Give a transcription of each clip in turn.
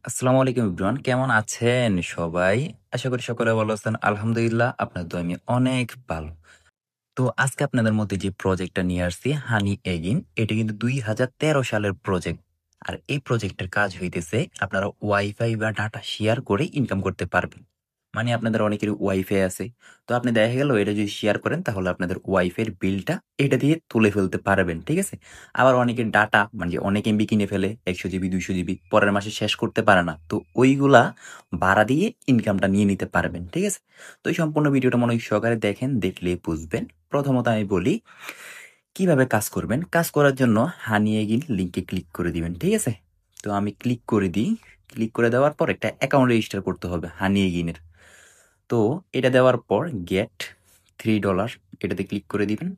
আসসালামু আলাইকুম এভরিওয়ান, কেমন আছেন সবাই? আশা করি সকলে ভালো আছেন। আলহামদুলিল্লাহ, আপনার দোয়ায় আমি অনেক ভালো। তো আজকে আপনাদের মধ্যে যে প্রজেক্টটা নিয়ে আসছি, হানি এগিন, এটা কিন্তু ২০১৩ সালের প্রজেক্ট। আর এই প্রজেক্টের কাজ হইতেছে আপনারা ওয়াইফাই বা ডাটা শেয়ার করে ইনকাম করতে পারবেন। মানে আপনাদের অনেকেরই ওয়াইফাই আছে। তো আপনি দেখা গেল এটা যদি শেয়ার করেন তাহলে আপনাদের ওয়াইফাইয়ের বিলটা এটা দিয়ে তুলে ফেলতে পারবেন। ঠিক আছে? আবার অনেকের ডাটা মানে যে অনেক এমবি কিনে ফেলে ১০০ জিবি, ২০০ জিবি পরের মাসে শেষ করতে পারে না। তো ওইগুলা ভাড়া দিয়ে ইনকামটা নিয়ে নিতে পারবেন। ঠিক আছে? তো এই সম্পূর্ণ ভিডিওটা মনোযোগ সহকারে দেখেন, দেখলেই বুঝবেন। প্রথমত আমি বলি কিভাবে কাজ করবেন। কাজ করার জন্য হানি এগিন লিংকে ক্লিক করে দিবেন। ঠিক আছে? তো আমি ক্লিক করে দিই। ক্লিক করে দেওয়ার পর একটা অ্যাকাউন্ট রেজিস্টার করতে হবে হানি এগিনের। তো এটা দেওয়ার পর গেট $3 এটাতে ক্লিক করে দিবেন।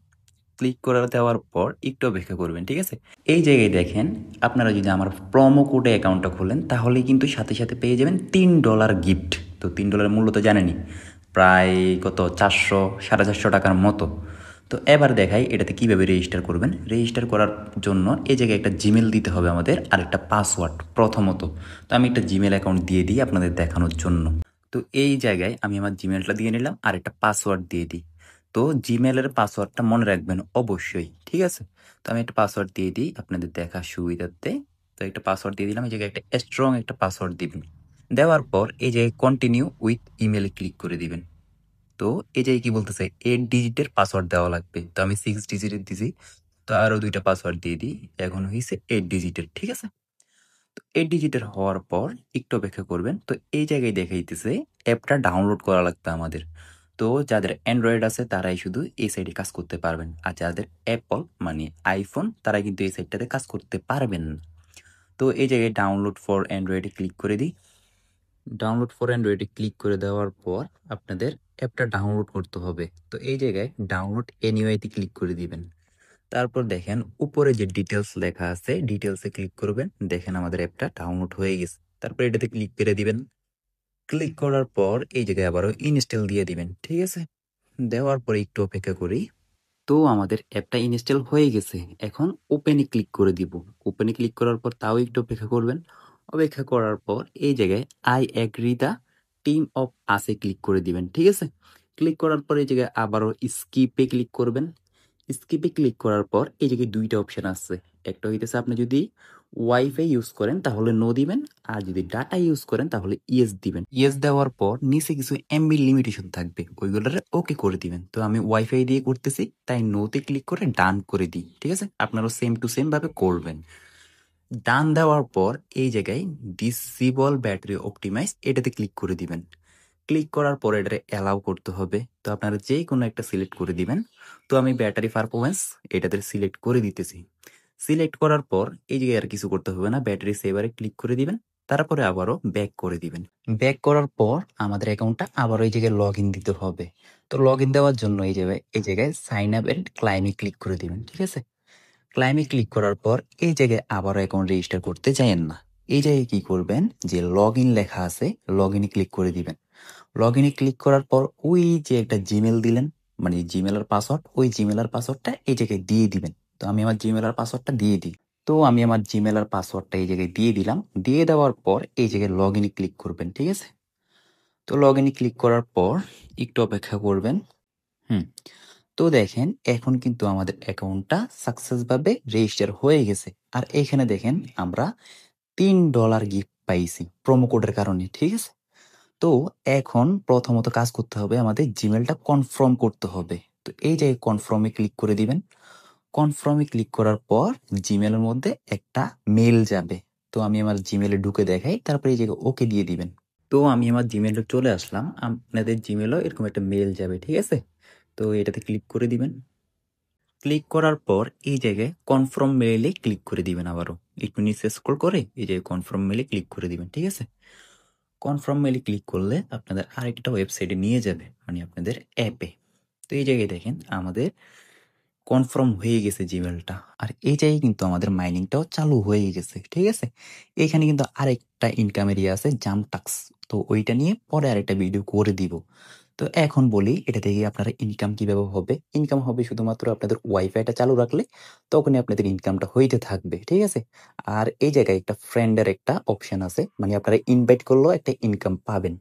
ক্লিক করে দেওয়ার পর একটু অপেক্ষা করবেন। ঠিক আছে? এই জায়গায় দেখেন, আপনারা যদি আমার প্রোমো কোডে অ্যাকাউন্টটা খোলেন তাহলেই কিন্তু সাথে সাথে পেয়ে যাবেন $3 গিফট। তো $3 মূল্য তো জানেনই, প্রায় কত 400 450 টাকার মতো। তো এবার দেখাই এটাতে কিভাবে রেজিস্টার করবেন। রেজিস্টার করার জন্য এই জায়গায় একটা জিমেল দিতে হবে আমাদের, আর একটা পাসওয়ার্ড প্রথমত। তো আমি একটা জিমেল অ্যাকাউন্ট দিয়ে দিই আপনাদের দেখানোর জন্য। তো এই জায়গায় আমি আমার জিমেলটা দিয়ে নিলাম আর একটা পাসওয়ার্ড দিয়ে দিই। তো জিমেলের পাসওয়ার্ডটা মনে রাখবেন অবশ্যই। ঠিক আছে? তো আমি একটা পাসওয়ার্ড দিয়ে দিই আপনাদের দেখার সুবিধার্থে। তো একটা পাসওয়ার্ড দিয়ে দিলাম। এই জায়গায় একটা স্ট্রং একটা পাসওয়ার্ড দিবেন। দেওয়ার পর এই জায়গায় কন্টিনিউ উইথ ইমেলে ক্লিক করে দিবেন। তো এই জায়গায় কি বলতেছে 8 ডিজিটের পাসওয়ার্ড দেওয়া লাগবে। তো আমি 6 ডিজিটের দিছি। তো আরো 2টা পাসওয়ার্ড দিয়ে দিই। এখন হইছে 8 ডিজিটের। ঠিক আছে? তো 8 ডিজিটের হওয়ার পর একটু অপেক্ষা করবেন। তো এই জায়গায় দেখাইতেছে অ্যাপটা ডাউনলোড করা লাগবে আমাদের। তো যাদের অ্যান্ড্রয়েড আছে তারাই শুধু এই সাইডে কাজ করতে পারবেন। আর যাদের অ্যাপল মানে আইফোন তারা কিন্তু এই সাইডটাতে কাজ করতে পারবেন না। তো এই জায়গায় ডাউনলোড ফর অ্যান্ড্রয়েডে ক্লিক করে দিই। ডাউনলোড ফর অ্যান্ড্রয়েডে ক্লিক করে দেওয়ার পর আপনাদের অ্যাপটা ডাউনলোড করতে হবে। তো এই জায়গায় ডাউনলোড এনিওয়েতে ক্লিক করে দিবেন। তারপর দেখেন উপরে যে ডিটেলস লেখা আছে, ডিটেলসে ক্লিক করবেন। দেখেন আমাদের অ্যাপটা ডাউনলোড হয়ে গেছে। তারপর এটাতে ক্লিক করে দিবেন। ক্লিক করার পর এই জায়গায় আবারও ইনস্টল দিয়ে দিবেন। ঠিক আছে? দেওয়ার পরে একটু অপেক্ষা করি। তো আমাদের অ্যাপটা ইনস্টল হয়ে গেছে। এখন ওপেনে ক্লিক করে দিব। ওপেনে ক্লিক করার পর তাও একটু অপেক্ষা করবেন। অপেক্ষা করার পর এই জায়গায় I agree the team of আসে ক্লিক করে দিবেন। ঠিক আছে? ক্লিক করার পর এই জায়গায় আবারও স্কিপে ক্লিক করবেন। স্কিপে ক্লিক করার পর এই জায়গায় ২টা অপশন আছে। একটা হইতেছে আপনি যদি ওয়াইফাই ইউজ করেন তাহলে নো দিবেন, আর যদি ডাটা ইউজ করেন তাহলে ইয়েস দিবেন। ইয়েস দেওয়ার পর নিচে কিছু এমবি লিমিটেশন থাকবে, ওইগুলোরে ওকে করে দিবেন। তো আমি ওয়াইফাই দিয়ে করতেছি তাই নোতে ক্লিক করে ডান করে দিই। ঠিক আছে? আপনারাও সেম টু সেম ভাবে করবেন। ডান দেওয়ার পর এই জায়গায় ডিসেবল ব্যাটারি অপটিমাইজ এটাতে ক্লিক করে দিবেন। ক্লিক করার পর এটারে অ্যালাউ করতে হবে। তো আপনারা যে কোনো একটা সিলেক্ট করে দিবেন। তো আমি ব্যাটারি পারফরমেন্স এটাতে সিলেক্ট করে দিতেছি। সিলেক্ট করার পর এই জায়গায় আর কিছু করতে হবে না, ব্যাটারি সেভারে ক্লিক করে দিবেন। তারপরে আবারও ব্যাক করে দিবেন। ব্যাক করার পর আমাদের অ্যাকাউন্টটা আবারও এই জায়গায় লগ ইন দিতে হবে। তো লগ ইন দেওয়ার জন্য এই জায়গায় সাইন আপ এন্ড ক্লাইমে ক্লিক করে দিবেন। ঠিক আছে? ক্লাইমে ক্লিক করার পর এই জায়গায় আবারও অ্যাকাউন্ট রেজিস্টার করতে চাইেন না। এই জায়গায় কি করবেন, যে লগ ইন লেখা আছে লগ ইনে ক্লিক করে দিবেন। লগ ইনে ক্লিক করার পর ওই যে একটা জিমেল দিলেন, মানে জিমেলের পাসওয়ার্ড, ওই জিমেলের পাসওয়ার্ডটা এই জায়গায় দিয়ে দিবেন। তো আমি আমার জিমেলের পাসওয়ার্ডটা দিয়ে দিই। তো আমি আমার জিমেলের পাসওয়ার্ডটা এই জায়গায় দিয়ে দিলাম। দিয়ে দেওয়ার পর এই জায়গায় লগ ইনে ক্লিক করবেন। ঠিক আছে? তো লগ ইনে ক্লিক করার পর একটু অপেক্ষা করবেন। হুম। তো দেখেন এখন কিন্তু আমাদের অ্যাকাউন্টটা সাকসেস ভাবে রেজিস্টার হয়ে গেছে। আর এখানে দেখেন আমরা $3 গিফট পাইছি প্রোমো কোডের কারণে। ঠিক আছে? তো এখন প্রথমত কাজ করতে হবে, আমাদের জিমেলটা কনফার্ম করতে হবে। তো এই যে কনফার্মে ক্লিক করে দিবেন। কনফার্মে ক্লিক করার পর জিমেলের মধ্যে একটা মেল যাবে। তো আমি আমার জিমেলে ঢুকে দেখাই, তারপরে এই জায়গায় ওকে দিয়ে দিবেন। তো আমি আমার জিমেলে চলে আসলাম। আপনাদের জিমেলও এরকম একটা মেল যাবে। ঠিক আছে? তো এটাতে ক্লিক করে দিবেন। ক্লিক করার পর এই জায়গায় কনফার্ম মেইলে ক্লিক করে দিবেন। আবারও একটু নিচে স্ক্রল করে এই যে কনফার্ম মেইলে ক্লিক করে দিবেন। ঠিক আছে? কনফার্ম মেইলে ক্লিক করলে আপনাদের আরেকটা ওয়েবসাইটে নিয়ে যাবে, মানে আপনাদের অ্যাপে। তো এই জায়গায় দেখেন আমাদের কনফার্ম হয়ে গেছে জিমেলটা। আর এই জায়গায় কিন্তু আমাদের মাইনিংটাও চালু হয়ে গেছে। ঠিক আছে? এখানে কিন্তু আরেকটা ইনকাম এরিয়া আছে জাম্প টাক্স। তো ওইটা নিয়ে পরে আরেকটা ভিডিও করে দিব। তো এখন বলি এটা থেকে আপনারা ইনকাম কিভাবে হবে? ইনকাম হবে শুধুমাত্র আপনাদের ওয়াইফাইটা চালু রাখলে তখনই আপনাদের ইনকামটা হইতে থাকবে। ঠিক আছে? আর এই জায়গায় একটা ফ্রেন্ডের একটা অপশন আছে। মানে আপনারা ইনভাইট করলেও একটা ইনকাম পাবেন।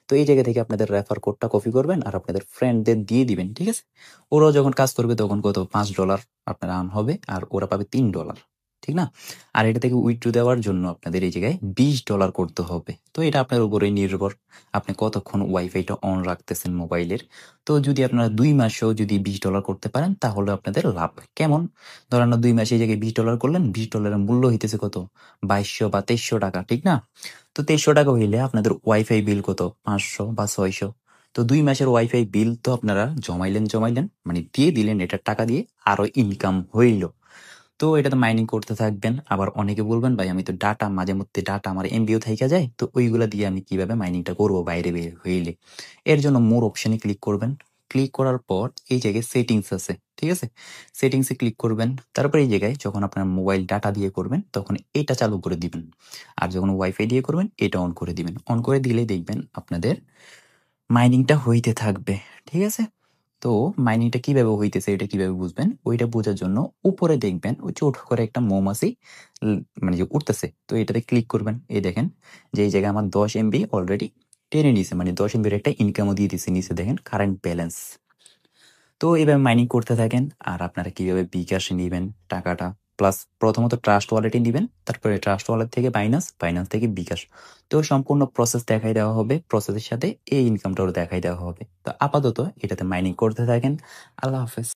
তো এই জায়গা থেকে আপনাদের রেফার কোডটা কপি করবেন আর আপনাদের ফ্রেন্ডদের দিয়ে দিবেন। ঠিক আছে? ওরাও যখন কাজ করবে তখন কত $5 আপনার আর্ন হবে আর ওরা পাবে $3। ঠিক না? আর এটা থেকে উইথড্র দেওয়ার জন্য আপনাদের এই জায়গায় $20 করতে হবে। তো এটা আপনার উপরেই নির্ভর। আপনি কতক্ষণ ওয়াইফাইটা অন রাখতেছেন মোবাইলের। তো যদি আপনারা ২ মাসেও যদি $20 করতে পারেন তাহলে আপনাদের লাভ। কেমন? ধরেন না ২ মাসে এই জায়গায় $20 করলেন, $20 এর মূল্য হইতেছে কত? ৳২২০০ বা ৳২৩০০, ঠিক না? তো ৳২৩০০ হইলে আপনাদের ওয়াইফাই বিল কত? ৫০০ বা ৬০০। তো ২ মাসের ওয়াইফাই বিল তো আপনারা জমাইলেন, মানে দিয়ে দিলেন এটার টাকা দিয়ে আরো ইনকাম হইল। তো এটাতে মাইনিং করতে থাকবেন। আবার অনেকে বলবেন, "ভাই আমি তো ডাটা মাঝেমধ্যে ডাটা আমার এমবিও থাইকা যায়। তো ওইগুলা দিয়ে আমি কিভাবে মাইনিংটা করব বাইরে বের হইলে?" এর জন্য মোর অপশনে ক্লিক করবেন। ক্লিক করার পর এই জায়গায় সেটিংস আছে। ঠিক আছে? সেটিংসে ক্লিক করবেন। তারপর এই জায়গায় যখন আপনার মোবাইল ডাটা দিয়ে করবেন তখন এটা চালু করে দিবেন। আর যখন ওয়াইফাই দিয়ে করবেন এটা অন করে দিবেন। অন করে দিলেই দেখবেন আপনাদের মাইনিংটা হইতে থাকবে। ঠিক আছে? তো মাইনিংটা কিভাবে হইতেছে এটা কিভাবে বুঝবেন? ওইটা বোঝার জন্য উপরে দেখবেন ওই ছোট করে একটা মৌমাছি মানে যে উড়তেছে। তো এটাতে ক্লিক করবেন। এই দেখেন যে এই জায়গায় আমার ১০ এমবি অলরেডি টেনে নিছে। মানে ১০ এমবির একটা ইনকামও দিয়ে দিছে। নিচে দেখেন কারেন্ট ব্যালেন্স। তো এভাবে মাইনিং করতে থাকেন। আর আপনারা কিভাবে বিকাশে নিবেন টাকাটা প্লাস প্রথমত ট্রাস্ট ওয়ালেটে নিবেন, তারপরে ট্রাস্ট ওয়ালেট থেকে বাইন্যান্স, বাইন্যান্স থেকে বিকাশ। তো সম্পূর্ণ প্রসেস দেখাই দেওয়া হবে। প্রসেসের সাথে এই ইনকামটাও দেখাই দেওয়া হবে। তো আপাতত এটাতে মাইনিং করতে থাকেন। আল্লাহ হাফেজ।